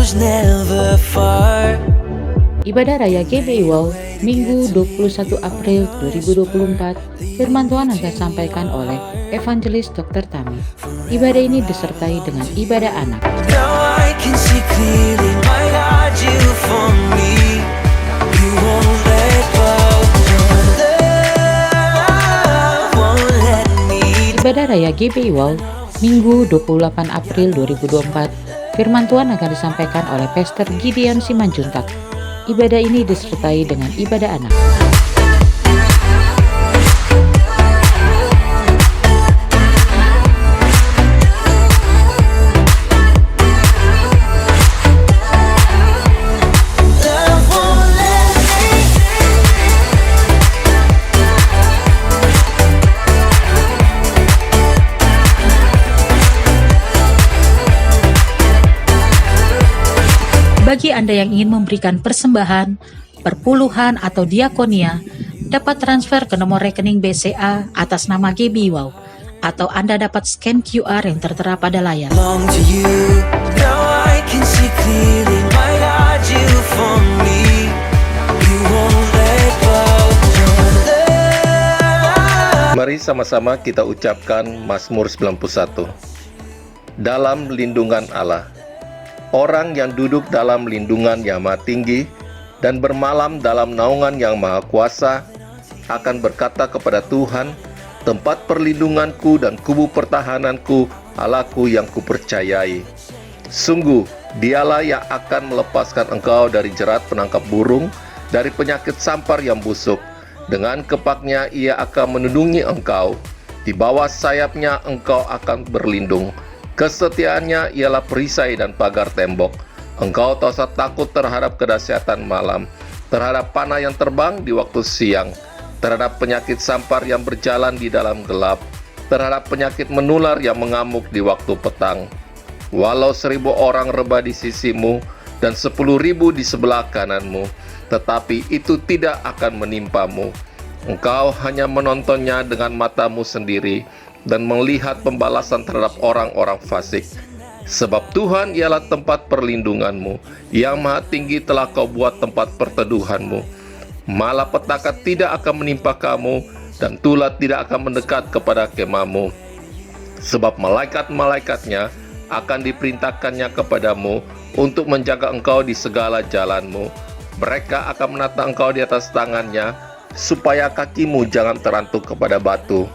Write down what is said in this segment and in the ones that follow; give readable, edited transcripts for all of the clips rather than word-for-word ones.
was never far. Ibadah Raya GBI Wow, Minggu 21 April 2024, firman Tuhan akan disampaikan oleh Evangelis Dr. Tami. Ibadah ini disertai dengan ibadah anak. Now I can see clearly, my God, you for me. You won't let go. Your love won't let me. Ibadah Raya GBI Wow, Minggu 28 April 2024, firman Tuhan akan disampaikan oleh Pastor Gideon Simanjuntak. Ibadah ini disertai dengan ibadah anak. Love won't let me. Bagi Anda yang ingin memberikan persembahan, perpuluhan, atau diakonia, dapat transfer ke nomor rekening BCA atas nama GBI Wow, atau Anda dapat scan QR yang tertera pada layar. Belong to you. Now I can see clearly, my God, you for me. You won't let go. Your love. Mari sama-sama kita ucapkan Mazmur 91. Dalam lindungan Allah. Orang yang duduk dalam lindungan yang maha tinggi dan bermalam dalam naungan yang maha kuasa akan berkata kepada Tuhan, tempat perlindunganku dan kubu pertahananku, Allahku yang kupercayai. Sungguh, dialah yang akan melepaskan engkau dari jerat penangkap burung, dari penyakit sampar yang busuk. Dengan kepaknya ia akan melindungi engkau. Di bawah sayapnya engkau akan berlindung. Kesetiaannya ialah perisai dan pagar tembok. Engkau tak usah takut terhadap kedahsyatan malam, terhadap panah yang terbang di waktu siang, terhadap penyakit sampar yang berjalan di dalam gelap, terhadap penyakit menular yang mengamuk di waktu petang. Walau 1.000 orang rebah di sisimu dan 10.000 di sebelah kananmu, tetapi itu tidak akan menimpamu. Engkau hanya menontonnya dengan matamu sendiri dan melihat pembalasan terhadap orang-orang fasik. Sebab Tuhan ialah tempat perlindunganmu, yang maha tinggi telah kau buat tempat perteduhanmu. Malapetaka tidak akan menimpa kamu, dan tulah tidak akan mendekat kepada kemahmu. Sebab malaikat-malaikatnya akan diperintahkannya kepadamu untuk menjaga engkau di segala jalanmu. Mereka akan menata engkau di atas tangannya, supaya kakimu jangan terantuk kepada batu.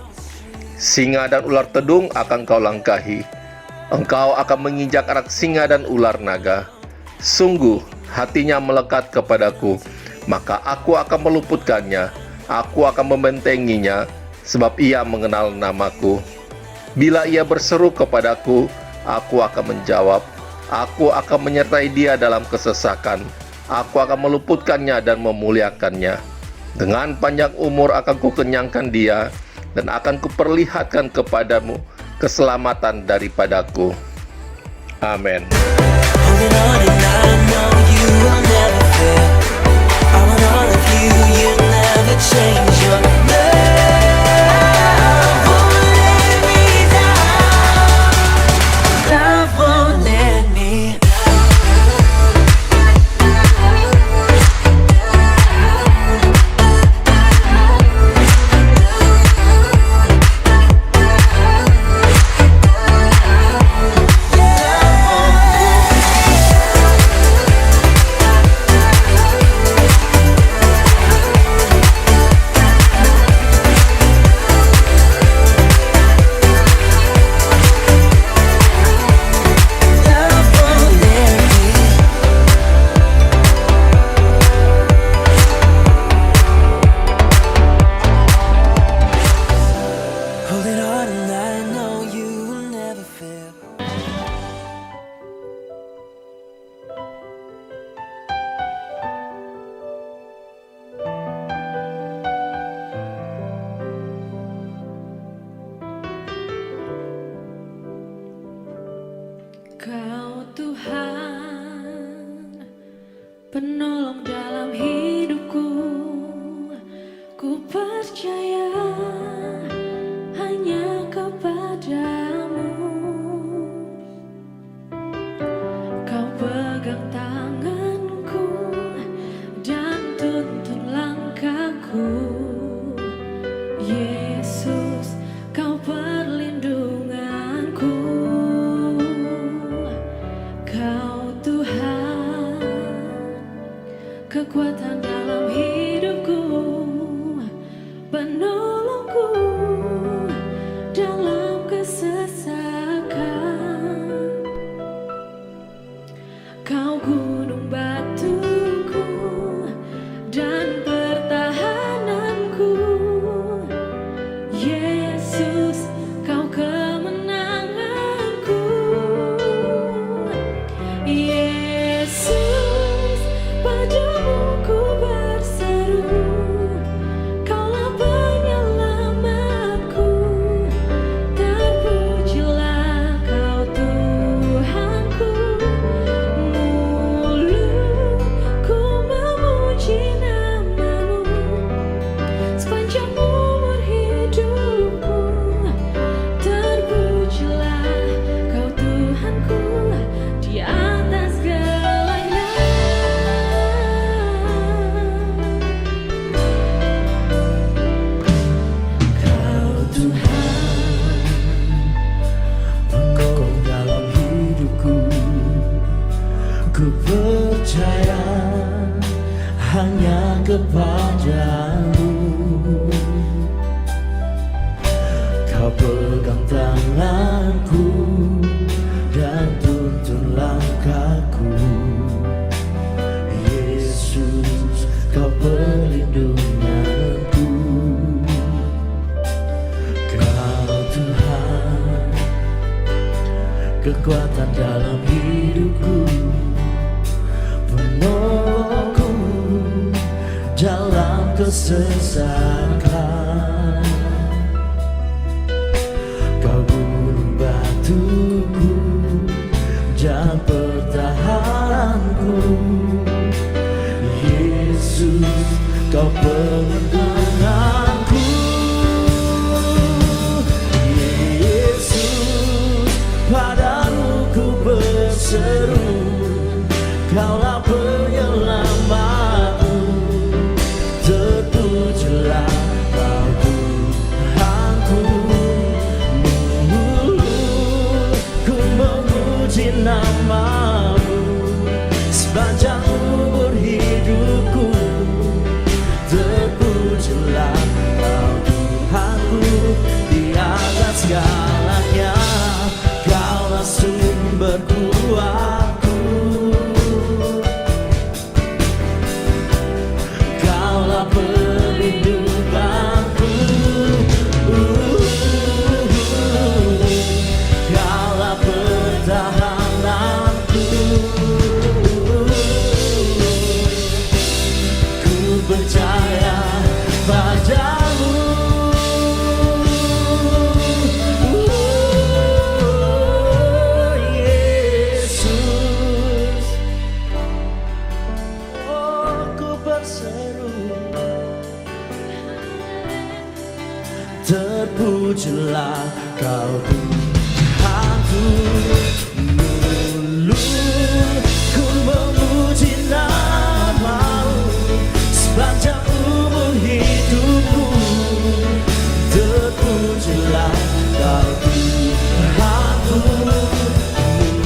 Singa dan ular tedung akan kau langkahi. Engkau akan menginjak anak singa dan ular naga. Sungguh, hatinya melekat kepadaku, maka aku akan meluputkannya. Aku akan membentenginya, sebab ia mengenal namaku. Bila ia berseru kepadaku, aku akan menjawab. Aku akan menyertai dia dalam kesesakan. Aku akan meluputkannya dan memuliakannya. Dengan panjang umur akan kukenyangkan dia, dan akan kuperlihatkan kepadamu keselamatan daripadaku. Amin. Holding on and I know you will never fail. I want all of you, you never change. Your love won't let me down. Love won't let me. Holding on and I know you will never fail. Kau Tuhan, penolong dalam hidupku, ku percaya hanya kepadamu. Kau pegang kekuatan dalam hidupku, penolongku dalam kesesakan. Kau gunung batuku dan pertahananku, Yesus, kau kemenanganku. Yesus, padamu ku berseru, Kaulah penyelamatku. Terpujilah Kau Tuhanku, mulutku memuji nama-Mu sepanjang umur hidupku. Terpujilah Kau Tuhanku di atas segalanya. Kau Tuhan, Engkau dalam hidupku, ku percaya hanya kepadamu. Kau pegang tanganku dan tuntun langkahku. Yesus, kau perlindunganku. Kau Tuhan, kekuatan dalam hidupku, penolongku dalam kesesakan. Kau gunung batuku dan pertahananku, Yesus, kau pemenanganku. Yesus, padamu ku berseru, Kaulah penyelamatku. Terpujilah Kau Tuhanku, mulutku memuji nama-Mu sepanjang umur hidupku. Terpujilah Kau Tuhanku di atas segalanya. Kaulah sumber kuatku, Kaulah perlindunganku. Kaulah pertahananku. Ku percaya padamu. Yesus, oh, ku berseru, terpujilah Kau Tuhanku, mulutku memuji nama-Mu sepanjang umur hidupku. Terpujilah Kau Tuhanku,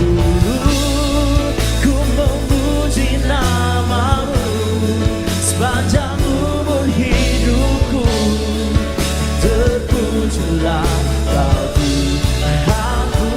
mulutku memuji nama-Mu sepanjang umur hidupku. Terpujilah Kau Tuhanku,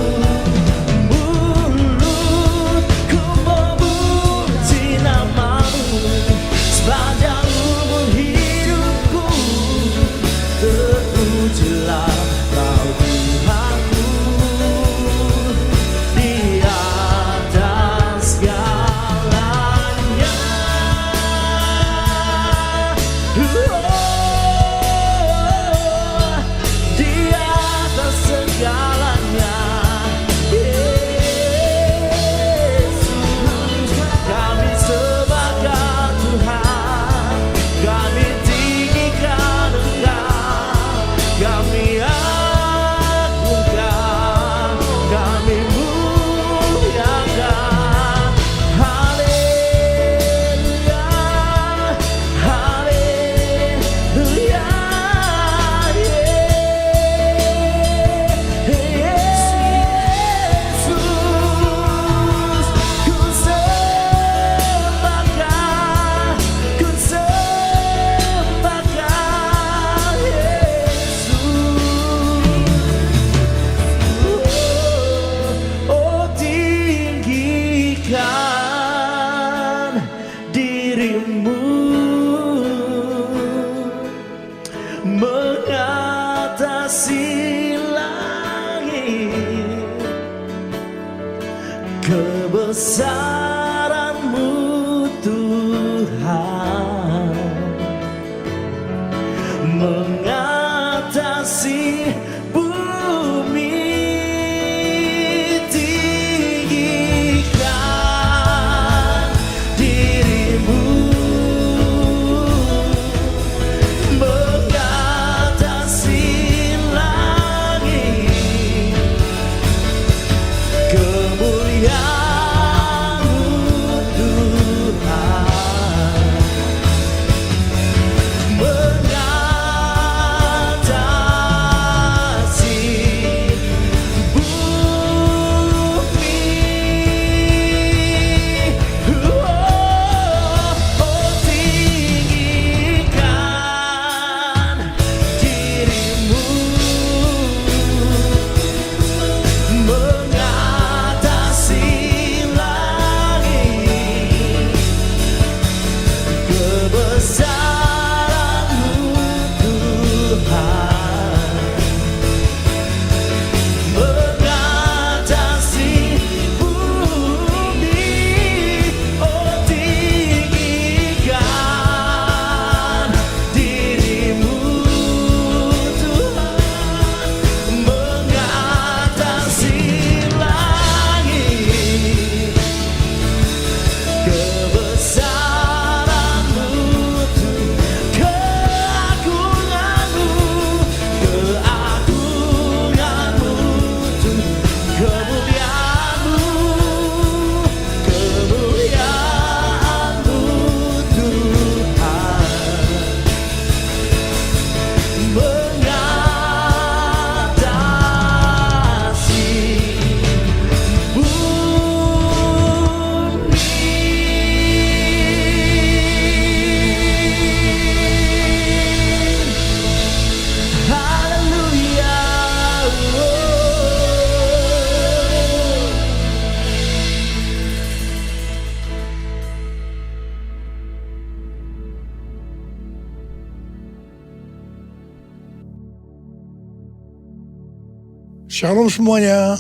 Shalom semuanya.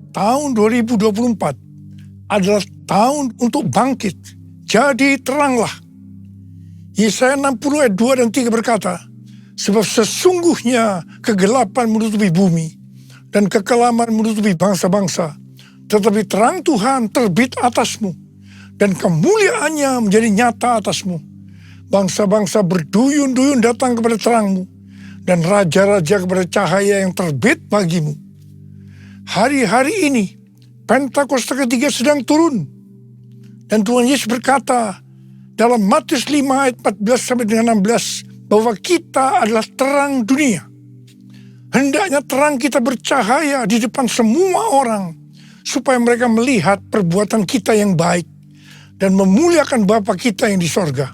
Tahun 2024 adalah tahun untuk bangkit. Jadi teranglah. Yesaya 60 ayat 2 dan 3 berkata, sebab sesungguhnya kegelapan menutupi bumi dan kekelaman menutupi bangsa-bangsa. Tetapi terang Tuhan terbit atasmu dan kemuliaannya menjadi nyata atasmu. Bangsa-bangsa berduyun-duyun datang kepada terangmu dan raja-raja kepada cahaya yang terbit bagimu. Hari-hari ini Pentakosta ketiga sedang turun. Dan Tuhan Yesus berkata dalam Matius 5 ayat 14 sampai dengan 16 bahwa kita adalah terang dunia. Hendaknya terang kita bercahaya di depan semua orang supaya mereka melihat perbuatan kita yang baik dan memuliakan Bapa kita yang di sorga.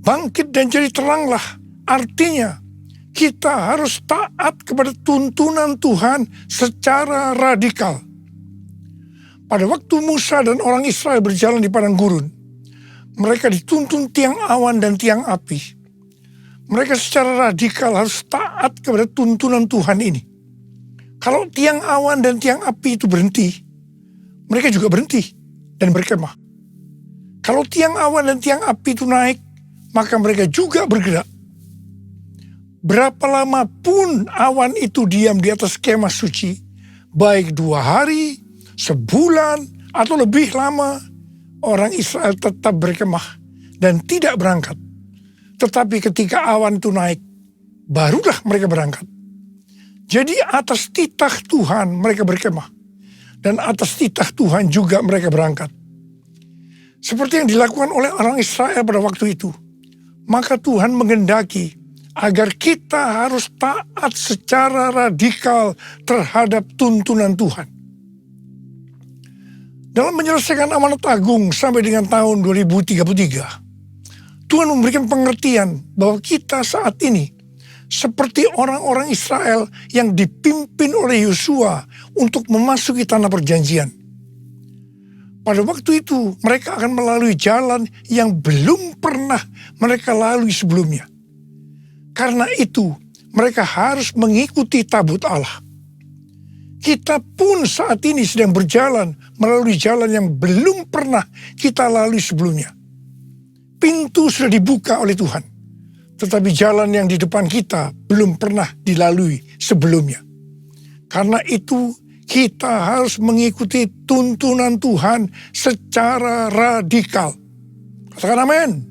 Bangkit dan jadi teranglah. Artinya, kita harus taat kepada tuntunan Tuhan secara radikal. Pada waktu Musa dan orang Israel berjalan di padang gurun, mereka dituntun tiang awan dan tiang api. Mereka secara radikal harus taat kepada tuntunan Tuhan ini. Kalau tiang awan dan tiang api itu berhenti, mereka juga berhenti dan berkemah. Kalau tiang awan dan tiang api itu naik, maka mereka juga bergerak. Berapa lama pun awan itu diam di atas kemah suci, baik 2 hari, sebulan, atau lebih lama, orang Israel tetap berkemah dan tidak berangkat. Tetapi ketika awan itu naik, barulah mereka berangkat. Jadi atas titah Tuhan mereka berkemah, dan atas titah Tuhan juga mereka berangkat. Seperti yang dilakukan oleh orang Israel pada waktu itu, maka Tuhan menghendaki agar kita harus taat secara radikal terhadap tuntunan Tuhan. Dalam menyelesaikan amanat agung sampai dengan tahun 2033, Tuhan memberikan pengertian bahwa kita saat ini seperti orang-orang Israel yang dipimpin oleh Yosua untuk memasuki tanah perjanjian. Pada waktu itu mereka akan melalui jalan yang belum pernah mereka lalui sebelumnya. Karena itu mereka harus mengikuti tabut Allah. Kita pun saat ini sedang berjalan melalui jalan yang belum pernah kita lalui sebelumnya. Pintu sudah dibuka oleh Tuhan, tetapi jalan yang di depan kita belum pernah dilalui sebelumnya. Karena itu kita harus mengikuti tuntunan Tuhan secara radikal. Katakan amin.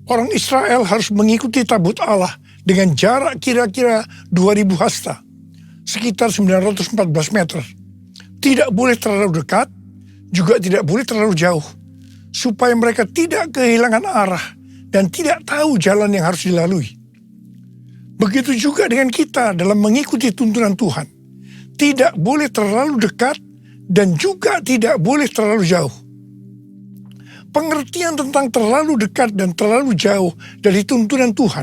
Orang Israel harus mengikuti tabut Allah dengan jarak kira-kira 2000 hasta, sekitar 914 meter. Tidak boleh terlalu dekat, juga tidak boleh terlalu jauh, supaya mereka tidak kehilangan arah dan tidak tahu jalan yang harus dilalui. Begitu juga dengan kita dalam mengikuti tuntunan Tuhan. Tidak boleh terlalu dekat dan juga tidak boleh terlalu jauh. Pengertian tentang terlalu dekat dan terlalu jauh dari tuntunan Tuhan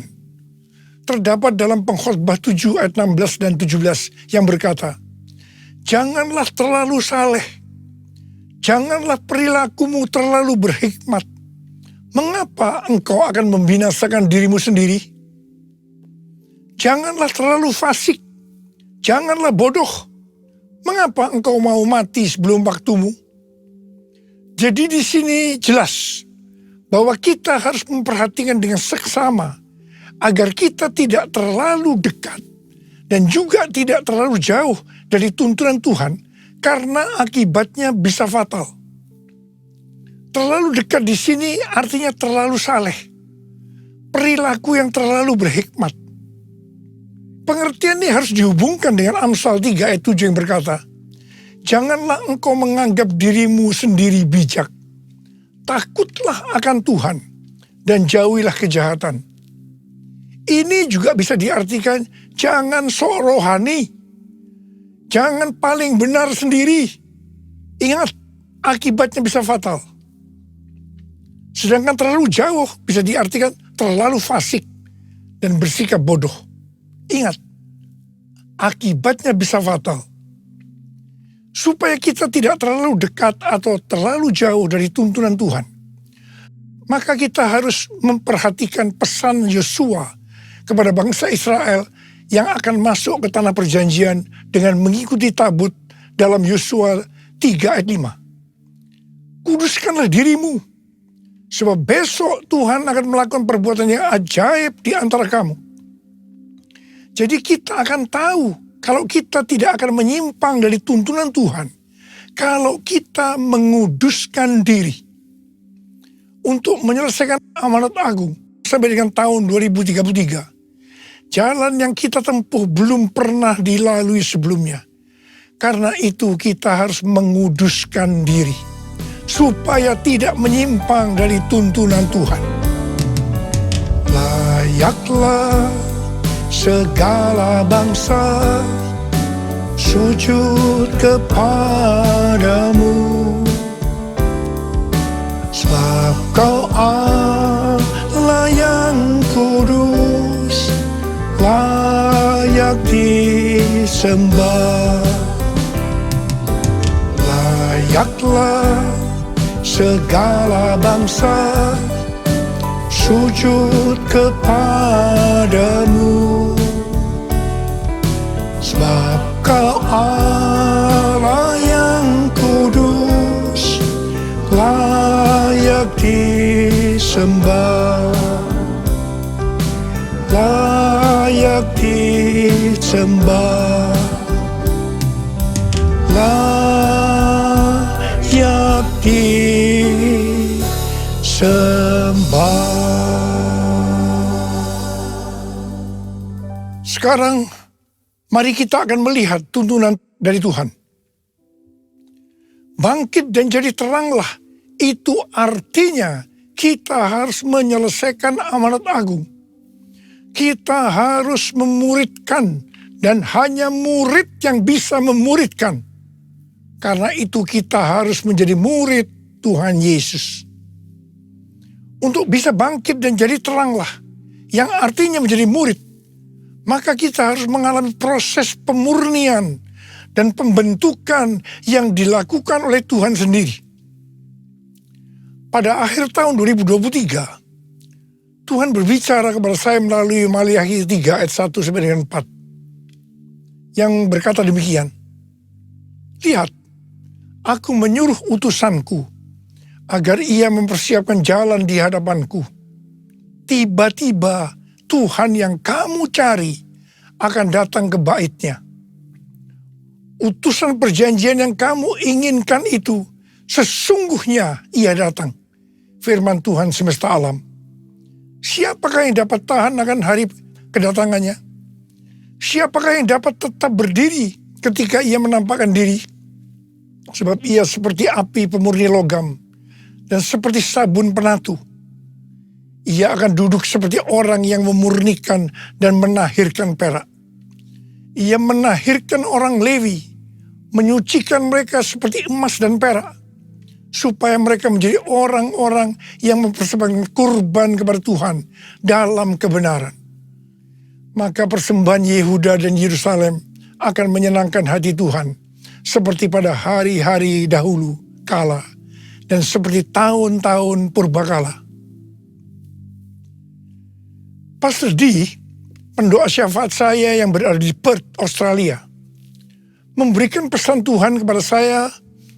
terdapat dalam Pengkhotbah 7 ayat 16 dan 17 yang berkata, janganlah terlalu saleh, janganlah perilakumu terlalu berhikmat. Mengapa engkau akan membinasakan dirimu sendiri? Janganlah terlalu fasik, janganlah bodoh. Mengapa engkau mau mati sebelum waktumu? Jadi di sini jelas bahwa kita harus memperhatikan dengan seksama agar kita tidak terlalu dekat dan juga tidak terlalu jauh dari tuntunan Tuhan karena akibatnya bisa fatal. Terlalu dekat di sini artinya terlalu saleh, perilaku yang terlalu berhikmat. Pengertian ini harus dihubungkan dengan Amsal 3 ayat 7 yang berkata, janganlah engkau menganggap dirimu sendiri bijak. Takutlah akan Tuhan dan jauhilah kejahatan. Ini juga bisa diartikan jangan sok rohani. Jangan paling benar sendiri. Ingat, akibatnya bisa fatal. Sedangkan terlalu jauh bisa diartikan terlalu fasik dan bersikap bodoh. Ingat, akibatnya bisa fatal. Supaya kita tidak terlalu dekat atau terlalu jauh dari tuntunan Tuhan, maka kita harus memperhatikan pesan Yosua kepada bangsa Israel yang akan masuk ke tanah perjanjian dengan mengikuti tabut dalam Yosua 3 ayat 5. Kuduskanlah dirimu, sebab besok Tuhan akan melakukan perbuatan yang ajaib di antara kamu. Jadi kita akan tahu kalau kita tidak akan menyimpang dari tuntunan Tuhan, kalau kita menguduskan diri untuk menyelesaikan amanat agung sampai dengan tahun 2033. Jalan yang kita tempuh belum pernah dilalui sebelumnya. Karena itu kita harus menguduskan diri supaya tidak menyimpang dari tuntunan Tuhan. Layaklah segala bangsa sujud kepadamu, sebab kau Allah yang kudus, layak disembah. Layaklah segala bangsa sujud kepadamu, sebab kau Allah yang kudus, layak disembah, layak disembah, layak disembah. Sekarang mari kita akan melihat tuntunan dari Tuhan. Bangkit dan jadi teranglah, itu artinya kita harus menyelesaikan amanat agung. Kita harus memuridkan, dan hanya murid yang bisa memuridkan. Karena itu kita harus menjadi murid Tuhan Yesus. Untuk bisa bangkit dan jadi teranglah, yang artinya menjadi murid, maka kita harus mengalami proses pemurnian dan pembentukan yang dilakukan oleh Tuhan sendiri. Pada akhir tahun 2023, Tuhan berbicara kepada saya melalui Maliaki 3 ayat 1 sampai dengan 4. Yang berkata demikian, lihat, aku menyuruh utusanku agar ia mempersiapkan jalan di hadapanku. Tiba-tiba Tuhan yang kamu cari akan datang ke bait-Nya. Utusan perjanjian yang kamu inginkan itu sesungguhnya ia datang. Firman Tuhan semesta alam. Siapakah yang dapat tahan akan hari kedatangannya? Siapakah yang dapat tetap berdiri ketika ia menampakkan diri? Sebab ia seperti api pemurni logam dan seperti sabun penatu. Ia akan duduk seperti orang yang memurnikan dan menahirkan perak. Ia menahirkan orang Lewi, menyucikan mereka seperti emas dan perak, supaya mereka menjadi orang-orang yang mempersembahkan kurban kepada Tuhan dalam kebenaran. Maka persembahan Yehuda dan Yerusalem akan menyenangkan hati Tuhan, seperti pada hari-hari dahulu kala, dan seperti tahun-tahun purbakala. Pastor D, pendoa syafaat saya yang berada di Perth, Australia, memberikan pesan Tuhan kepada saya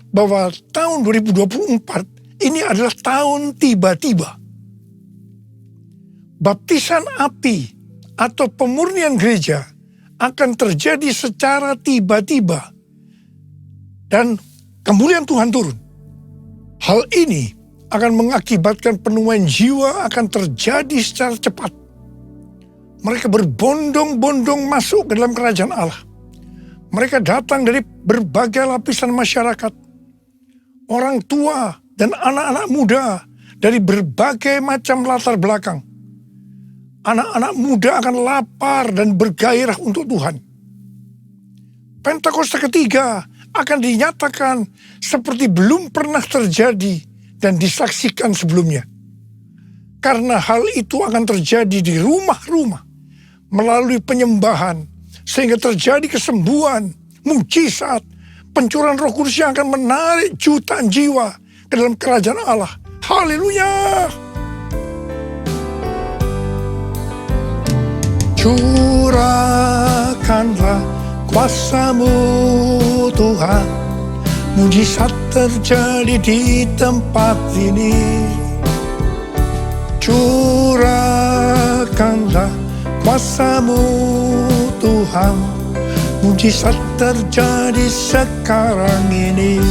bahwa tahun 2024 ini adalah tahun tiba-tiba. Baptisan api atau pemurnian gereja akan terjadi secara tiba-tiba dan kemuliaan Tuhan turun. Hal ini akan mengakibatkan penuaian jiwa akan terjadi secara cepat. Mereka berbondong-bondong masuk ke dalam kerajaan Allah. Mereka datang dari berbagai lapisan masyarakat. Orang tua dan anak-anak muda dari berbagai macam latar belakang. Anak-anak muda akan lapar dan bergairah untuk Tuhan. Pentakosta ketiga akan dinyatakan seperti belum pernah terjadi dan disaksikan sebelumnya. Karena hal itu akan terjadi di rumah-rumah melalui penyembahan, sehingga terjadi kesembuhan, mujizat, pencurahan Roh Kudus yang akan menarik jutaan jiwa ke dalam kerajaan Allah. Haleluya! Curahkanlah kuasa-Mu Tuhan, mujizat terjadi di tempat ini. Curahkanlah kuasa-Mu Tuhan, mujizat terjadi sekarang ini.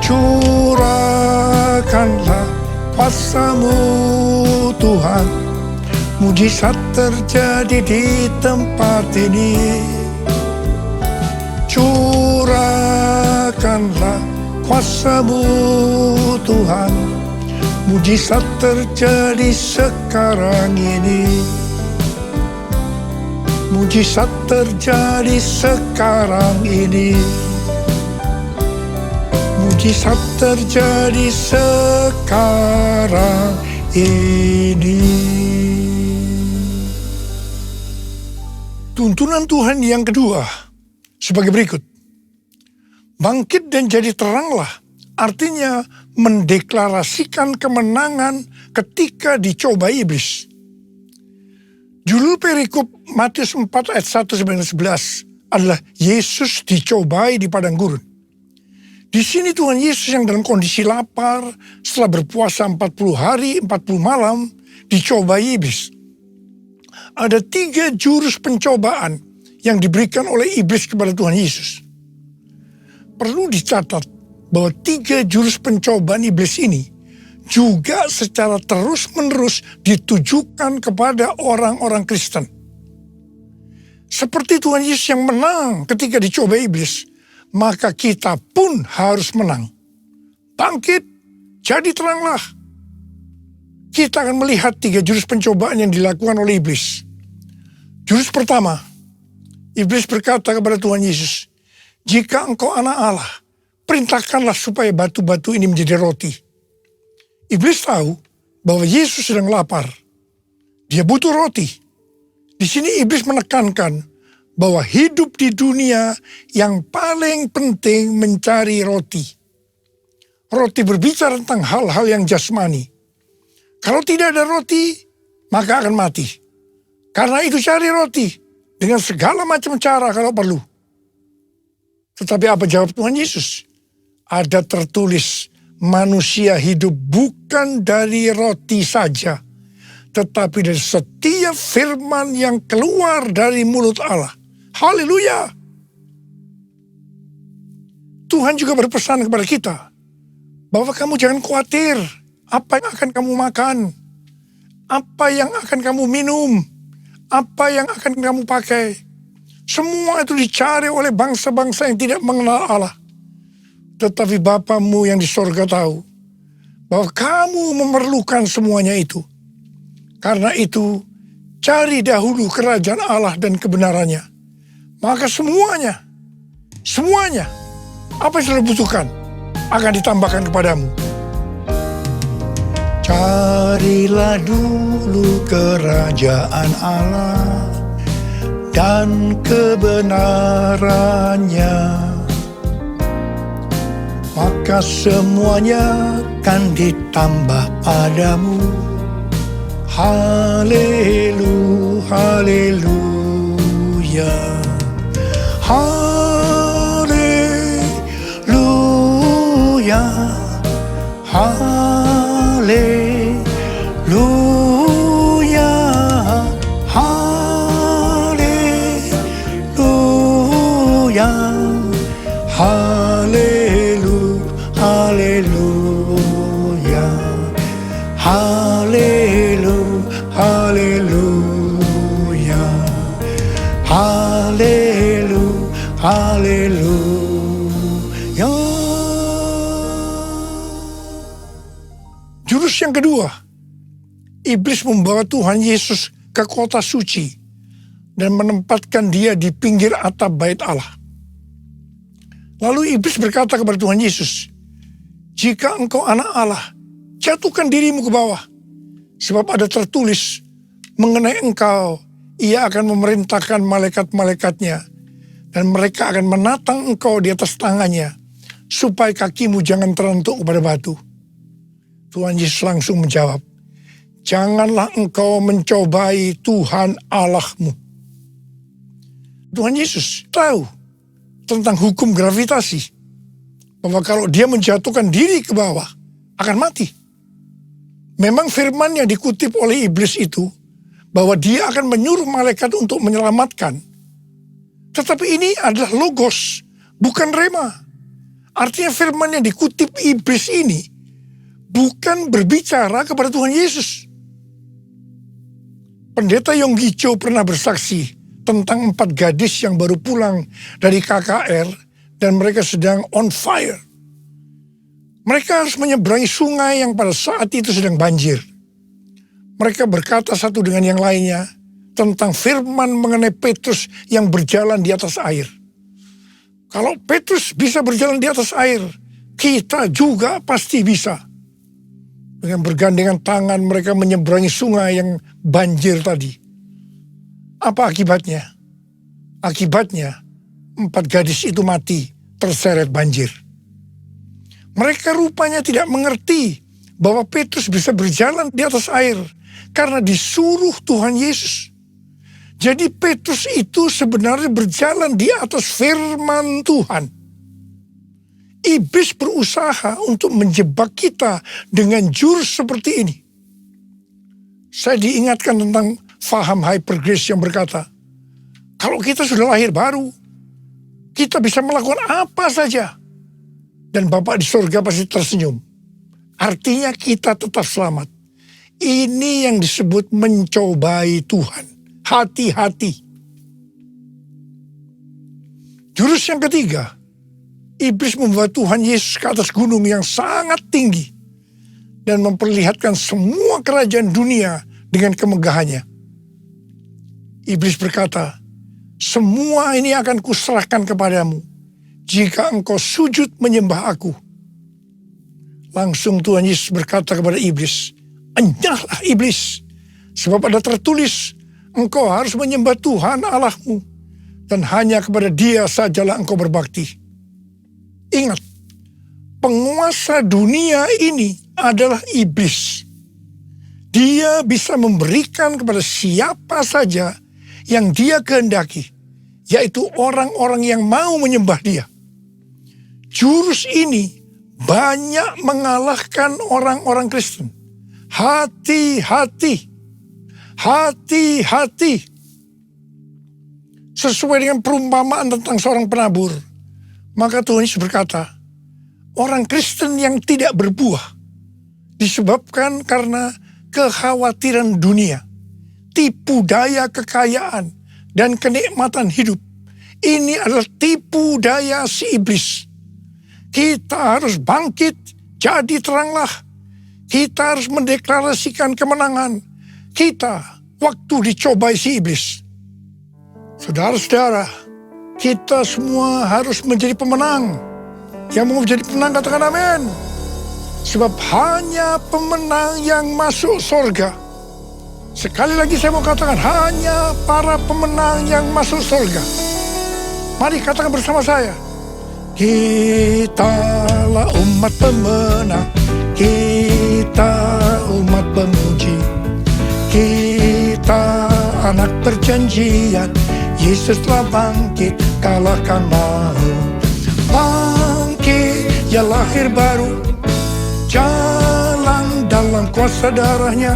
Curahkanlah kuasa-Mu Tuhan, mujizat terjadi di tempat ini. Curahkanlah kuasa-Mu Tuhan, mujizat terjadi sekarang ini. Mujizat terjadi sekarang ini. Mujizat terjadi sekarang ini. Tuntunan Tuhan yang kedua sebagai berikut. Bangkit dan jadi teranglah, artinya mendeklarasikan kemenangan ketika dicobai iblis. Judul perikop Matius 4 ayat 1-11 adalah Yesus dicobai di padang gurun. Di sini Tuhan Yesus yang dalam kondisi lapar setelah berpuasa 40 hari 40 malam dicobai iblis. Ada 3 jurus pencobaan yang diberikan oleh iblis kepada Tuhan Yesus. Perlu dicatat bahwa 3 jurus pencobaan iblis ini juga secara terus-menerus ditujukan kepada orang-orang Kristen. Seperti Tuhan Yesus yang menang ketika dicoba iblis, maka kita pun harus menang. Bangkit, jadi teranglah. Kita akan melihat 3 jurus pencobaan yang dilakukan oleh iblis. Jurus pertama, iblis berkata kepada Tuhan Yesus, "Jika engkau anak Allah, perintahkanlah supaya batu-batu ini menjadi roti." Iblis tahu bahwa Yesus sedang lapar. Dia butuh roti. Di sini iblis menekankan bahwa hidup di dunia yang paling penting mencari roti. Roti berbicara tentang hal-hal yang jasmani. Kalau tidak ada roti, maka akan mati. Karena itu cari roti dengan segala macam cara kalau perlu. Tetapi apa jawab Tuhan Yesus? Ada tertulis, manusia hidup bukan dari roti saja, tetapi dari setiap firman yang keluar dari mulut Allah. Haleluya! Tuhan juga berpesan kepada kita bahwa kamu jangan khawatir apa yang akan kamu makan, apa yang akan kamu minum, apa yang akan kamu pakai. Semua itu dicari oleh bangsa-bangsa yang tidak mengenal Allah. Tetapi Bapamu yang di sorga tahu bahwa kamu memerlukan semuanya itu. Karena itu, cari dahulu kerajaan Allah dan kebenarannya. Maka semuanya, apa yang sudah butuhkan akan ditambahkan kepadamu. Carilah dulu kerajaan Allah dan kebenarannya, maka semuanya akan ditambah padamu. Haleluya, haleluya, haleluya, haleluya, haleluya, haleluya, haleluya, haleluya, haleluya, haleluya, haleluya. Jurus yang kedua, iblis membawa Tuhan Yesus ke kota suci dan menempatkan dia di pinggir atap bait Allah. Lalu iblis berkata kepada Tuhan Yesus, "Jika engkau anak Allah, jatuhkan dirimu ke bawah. Sebab ada tertulis mengenai engkau, ia akan memerintahkan malaikat-malaikatnya, dan mereka akan menatang engkau di atas tangannya, supaya kakimu jangan terentuk kepada batu." Tuhan Yesus langsung menjawab, janganlah engkau mencobai Tuhan Allahmu. Tuhan Yesus tahu tentang hukum gravitasi, bahwa kalau dia menjatuhkan diri ke bawah, akan mati. Memang firman yang dikutip oleh iblis itu, bahwa dia akan menyuruh malaikat untuk menyelamatkan. Tetapi ini adalah logos, bukan rema. Artinya firman yang dikutip iblis ini, bukan berbicara kepada Tuhan Yesus. Pendeta Yonggi Cho pernah bersaksi tentang 4 gadis yang baru pulang dari KKR dan mereka sedang on fire. Mereka harus menyeberangi sungai yang pada saat itu sedang banjir. Mereka berkata satu dengan yang lainnya tentang firman mengenai Petrus yang berjalan di atas air. Kalau Petrus bisa berjalan di atas air, kita juga pasti bisa. Dengan bergandengan tangan mereka menyeberangi sungai yang banjir tadi. Apa akibatnya? Akibatnya 4 gadis itu mati terseret banjir. Mereka rupanya tidak mengerti bahwa Petrus bisa berjalan di atas air karena disuruh Tuhan Yesus. Jadi Petrus itu sebenarnya berjalan di atas firman Tuhan. Iblis berusaha untuk menjebak kita dengan jurus seperti ini. Saya diingatkan tentang faham hyper grace yang berkata, kalau kita sudah lahir baru, kita bisa melakukan apa saja. Dan Bapa di surga pasti tersenyum. Artinya kita tetap selamat. Ini yang disebut mencobai Tuhan. Hati-hati. Jurus yang ketiga, iblis membawa Tuhan Yesus ke atas gunung yang sangat tinggi dan memperlihatkan semua kerajaan dunia dengan kemegahannya. Iblis berkata, semua ini akan kuserahkan kepadamu jika engkau sujud menyembah aku. Langsung Tuhan Yesus berkata kepada iblis, enyahlah iblis, sebab ada tertulis, engkau harus menyembah Tuhan Allahmu dan hanya kepada Dia sajalah engkau berbakti. Ingat, penguasa dunia ini adalah iblis. Dia bisa memberikan kepada siapa saja yang dia kehendaki, yaitu orang-orang yang mau menyembah dia. Jurus ini banyak mengalahkan orang-orang Kristen. Hati-hati, hati-hati. Sesuai dengan perumpamaan tentang seorang penabur, maka Tuhan Yesus berkata, orang Kristen yang tidak berbuah disebabkan karena kekhawatiran dunia, tipu daya kekayaan, dan kenikmatan hidup. Ini adalah tipu daya si iblis. Kita harus bangkit, jadi teranglah. Kita harus mendeklarasikan kemenangan. Kita waktu dicobai si iblis. Saudara-saudara, kita semua harus menjadi pemenang. Yang mau menjadi pemenang katakan amin. Sebab hanya pemenang yang masuk surga. Sekali lagi saya mau katakan, hanya para pemenang yang masuk surga. Mari katakan bersama saya. Kitalah umat pemenang. Kita umat pemuji. Kita anak perjanjian. Yesus telah bangkit, kalahkan maut. Bangkit, ya lahir baru. Jalan dalam kuasa darahnya.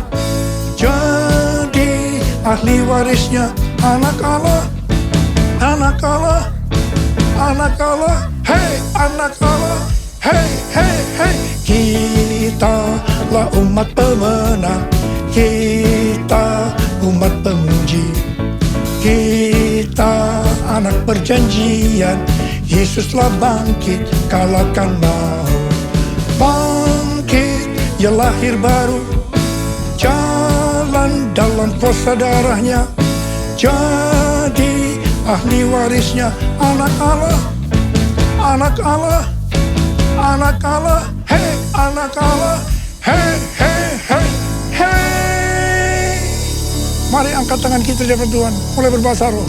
Jadi ahli warisnya. Anak Allah, anak Allah, anak Allah. Hei anak Allah, hei, hei, hei. Kitalah umat pemenang. Kita umat pemuji. Kita anak perjanjian. Yesus telah bangkit, kalahkan maut. Bangkit, ya lahir baru. Jalan dalam kuasa darahnya. Jadi ahli warisnya. Anak Allah, anak Allah, anak Allah. Hei anak Allah, hei, hei, hei, hei. Mari angkat tangan kita di hadapan Tuhan. Mulai berbahasa roh.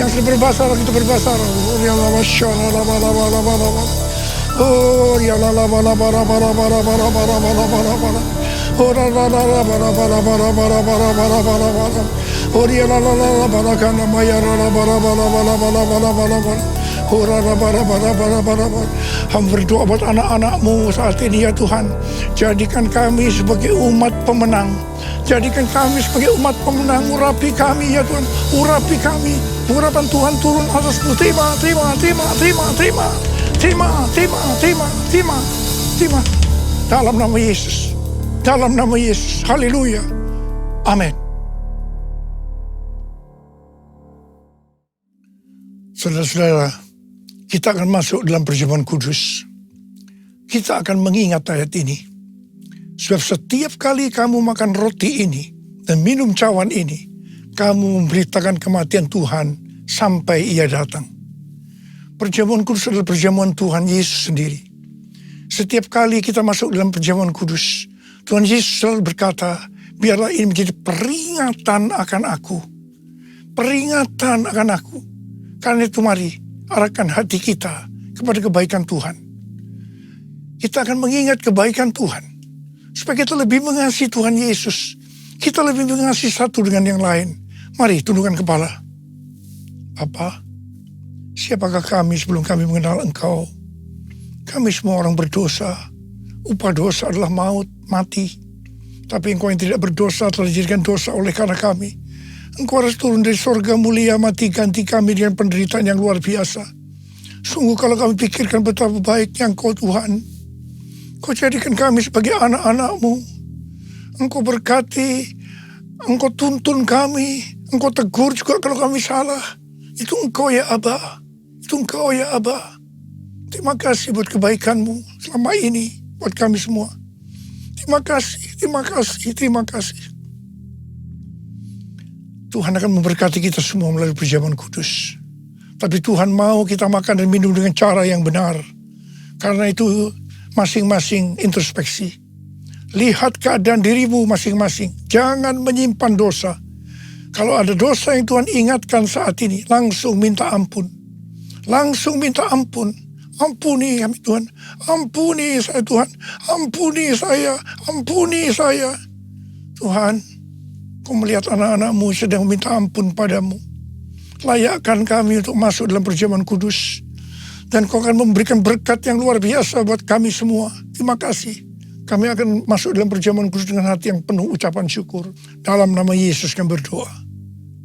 Yang sudah berbahasa roh, kita berbahasa roh. Oh, ya la la la la la la la la la la la la la la la. Ora la la la bara bara bara bara bara bara bara bara. Ora la la la la bara kana maya la bara bara bara bara bara bara bara. Ora la bara bara bara bara bara. Hamba berdoa buat anak-anak-Mu saat ini ya Tuhan. Jadikan kami sebagai umat pemenang. Jadikan kami sebagai umat pemenang. Urapi kami ya Tuhan. Urapi kami. Urapan Tuhan turun atasku. Terima, terima, terima, terima, terima. Terima, terima, terima, terima, terima. Dalam nama Yesus. Dalam nama Yesus. Haleluya. Amin. Saudara-saudara, kita akan masuk dalam perjamuan kudus. Kita akan mengingat ayat ini. Sebab setiap kali kamu makan roti ini dan minum cawan ini, kamu memberitakan kematian Tuhan sampai Ia datang. Perjamuan kudus adalah perjamuan Tuhan Yesus sendiri. Setiap kali kita masuk dalam perjamuan kudus, Tuhan Yesus selalu berkata, biarlah ini menjadi peringatan akan aku. Peringatan akan aku. Karena itu mari, arahkan hati kita kepada kebaikan Tuhan. Kita akan mengingat kebaikan Tuhan. Supaya kita lebih mengasihi Tuhan Yesus. Kita lebih mengasihi satu dengan yang lain. Mari tundukkan kepala. Bapa, siapakah kami sebelum kami mengenal Engkau? Kami semua orang berdosa. Upah dosa adalah maut, mati. Tapi Engkau yang tidak berdosa telah dijadikan dosa oleh karena kami. Engkau harus turun dari sorga mulia, mati ganti kami dengan penderitaan yang luar biasa. Sungguh kalau kami pikirkan betapa baiknya Engkau Tuhan. Engkau jadikan kami sebagai anak-anak-Mu. Engkau berkati, Engkau tuntun kami, Engkau tegur juga kalau kami salah. Itu Engkau ya Aba. Itu Engkau ya Aba. Terima kasih buat kebaikan-Mu selama ini buat kami semua. Terima kasih, terima kasih, terima kasih. Tuhan akan memberkati kita semua melalui perjamuan kudus. Tapi Tuhan mau kita makan dan minum dengan cara yang benar. Karena itu masing-masing introspeksi. Lihat keadaan dirimu masing-masing. Jangan menyimpan dosa. Kalau ada dosa yang Tuhan ingatkan saat ini, langsung minta ampun. Langsung minta ampun. Ampuni kami Tuhan. Ampuni saya Tuhan. Ampuni saya. Ampuni saya. Tuhan, Kau melihat anak-anak-Mu sedang meminta ampun padamu. Layakkan kami untuk masuk dalam perjamuan kudus. Dan Kau akan memberikan berkat yang luar biasa buat kami semua. Terima kasih. Kami akan masuk dalam perjamuan kudus dengan hati yang penuh ucapan syukur. Dalam nama Yesus kami berdoa.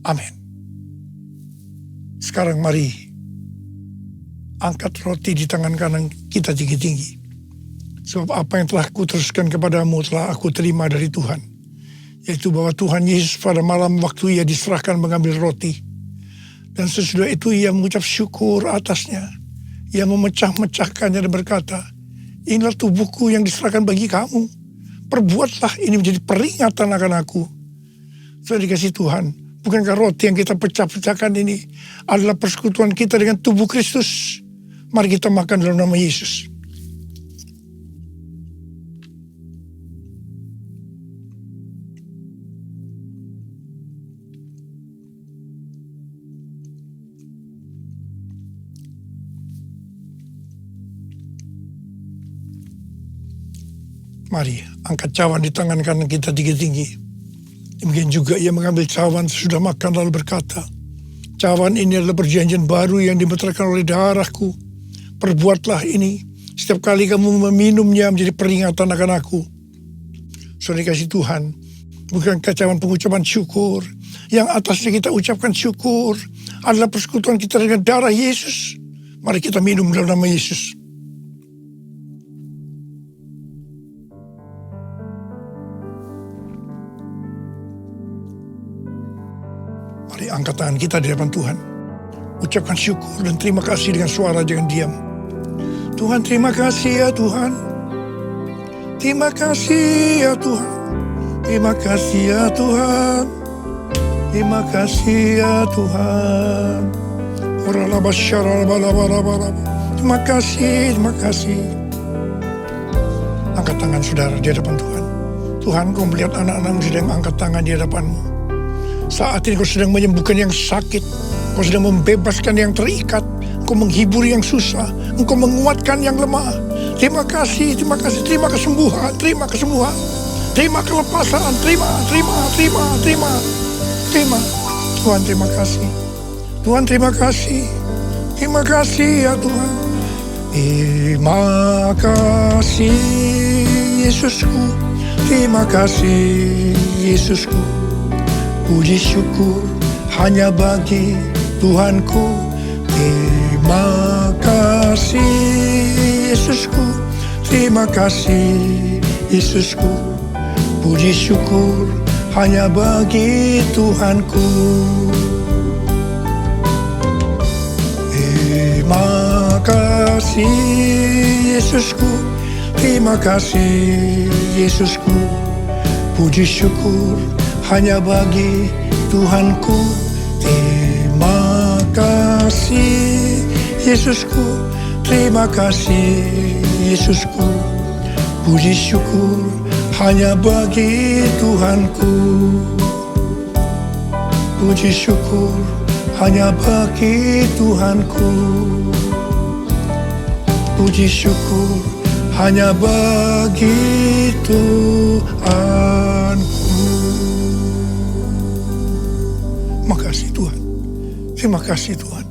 Amin. Sekarang mari angkat roti di tangan kanan kita tinggi-tinggi. Sebab apa yang telah kuteruskan kepadamu telah aku terima dari Tuhan. Yaitu bahwa Tuhan Yesus pada malam waktu Ia diserahkan mengambil roti. Dan sesudah itu Ia mengucap syukur atasnya. Ia memecah-mecahkannya dan berkata, inilah tubuhku yang diserahkan bagi kamu. Perbuatlah ini menjadi peringatan akan aku. Sudah dikasih Tuhan. Bukankah roti yang kita pecah-pecahkan ini adalah persekutuan kita dengan tubuh Kristus? Mari kita makan dalam nama Yesus. Mari angkat cawan di tangan kanan kita tinggi-tinggi. Demikian juga Ia mengambil cawan sesudah makan lalu berkata, cawan ini adalah perjanjian baru yang dimeteraikan oleh darahku. Perbuatlah ini setiap kali kamu meminumnya menjadi peringatan akan aku. Saudara kasih Tuhan, bukankah cawan pengucapan syukur yang atasnya kita ucapkan syukur adalah persekutuan kita dengan darah Yesus. Mari kita minum dalam nama Yesus. Mari angkat tangan kita di hadapan Tuhan. Ucapkan syukur dan terima kasih dengan suara jangan diam. Tuhan, terima kasih ya Tuhan. Terima kasih ya Tuhan. Terima kasih ya Tuhan. Terima kasih ya Tuhan. Terima kasih, terima kasih. Angkat tangan saudara di hadapan Tuhan. Tuhan, Kau melihat anak-anak-Mu sedang angkat tangan di hadapan-Mu. Saat ini Kau sedang menyembuhkan yang sakit. Kau sedang membebaskan yang terikat. Engkau menghibur yang susah. Engkau menguatkan yang lemah. Terima kasih, terima kasih. Terima kesembuhan, terima kesembuhan. Terima kelepasan, terima. Tuhan terima kasih. Tuhan terima kasih. Terima kasih ya Tuhan. Terima kasih Yesusku. Terima kasih Yesusku. Puji syukur hanya bagi Tuhanku. Terima kasih Yesusku. Terima kasih Yesusku. Puji syukur hanya bagi Tuhanku. Terima kasih Yesusku. Terima kasih Yesusku. Puji syukur hanya bagi Tuhanku. Terima kasih Yesusku. Terima kasih Yesusku. Puji syukur hanya bagi Tuhanku. Puji syukur hanya bagi Tuhanku. Puji syukur hanya bagi Tuhanku. Makasih Tuhan. Terima kasih Tuhan.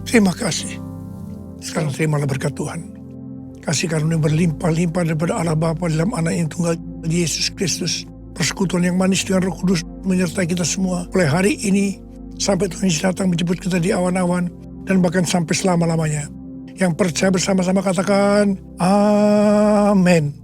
Terima kasih. Sekarang terimalah berkat Tuhan. Kasih karunia berlimpah-limpah daripada Allah Bapa dalam anak yang tunggal Yesus Kristus. Persekutuan yang manis dengan Roh Kudus menyertai kita semua. Mulai hari ini sampai Tuhan Yesus datang menjemput kita di awan-awan dan bahkan sampai selama-lamanya. Yang percaya bersama-sama katakan amin.